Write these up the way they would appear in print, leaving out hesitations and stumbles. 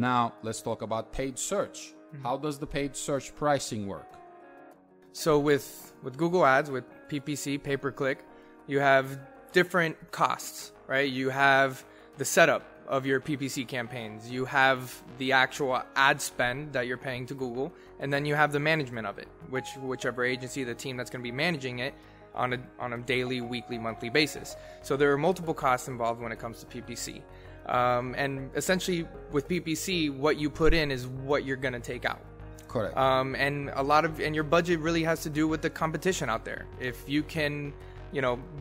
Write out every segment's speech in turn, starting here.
Now, let's talk about paid search. How does the paid search pricing work? So with Google Ads, with PPC, pay-per-click, you have different costs, right? You have the setup of your PPC campaigns. You have the actual ad spend that you're paying to Google, and then you have the management of it, whichever agency, the team that's going to be managing it on a daily, weekly, monthly basis. So there are multiple costs involved when it comes to PPC. And essentially with PPC, what you put in is what you're going to take out. Correct. And your budget really has to do with the competition out there. If you can,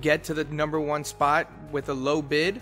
get to the number one spot with a low bid,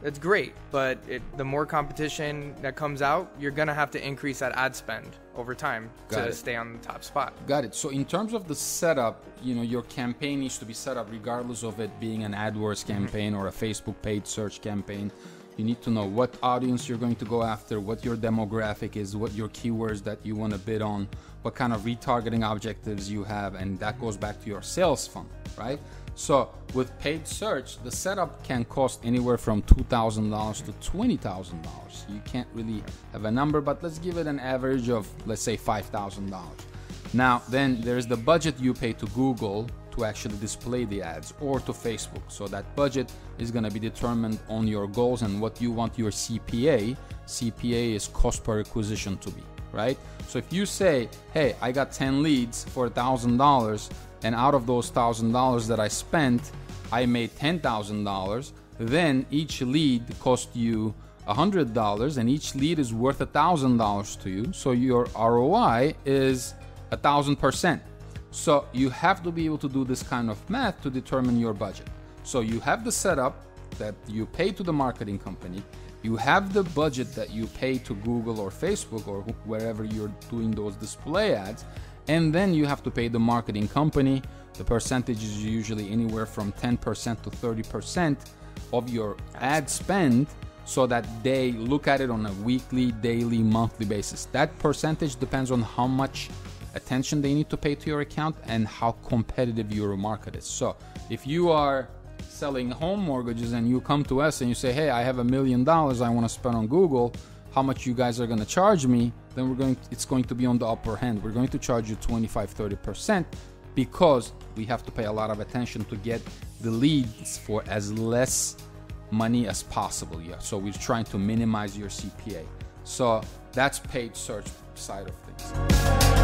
that's great. But the more competition that comes out, you're going to have to increase that ad spend over time to stay on the top spot. Got it. So in terms of the setup, your campaign needs to be set up regardless of it being an AdWords campaign or a Facebook paid search campaign. You need to know what audience you're going to go after, what your demographic is, what your keywords that you want to bid on, what kind of retargeting objectives you have, and that goes back to your sales funnel, right? So with paid search, the setup can cost anywhere from $2,000 to $20,000. You can't really have a number, but let's give it an average of, let's say, $5,000. Now, then there's the budget you pay to Google to actually display the ads, or to Facebook. So that budget is going to be determined on your goals and what you want your CPA is cost per acquisition to be, right? So if you say, hey, I got 10 leads for $1,000, and out of those $1,000 that I spent, I made $10,000, then each lead cost you $100, and each lead is worth $1,000 to you. So your ROI is 1,000%. So you have to be able to do this kind of math to determine your budget. So you have the setup that you pay to the marketing company, you have the budget that you pay to Google or Facebook or wherever you're doing those display ads, and then you have to pay the marketing company. The percentage is usually anywhere from 10% to 30% of your ad spend, so that they look at it on a weekly, daily, monthly basis. That percentage depends on how much attention they need to pay to your account and how competitive your market is. So if you are selling home mortgages and you come to us and you say, hey, I have $1 million I want to spend on Google, how much you guys are going to charge me, then it's going to be on the upper hand. We're going to charge you 25-30%, because we have to pay a lot of attention to get the leads for as less money as possible. Yeah, so we're trying to minimize your CPA. So that's paid search side of things.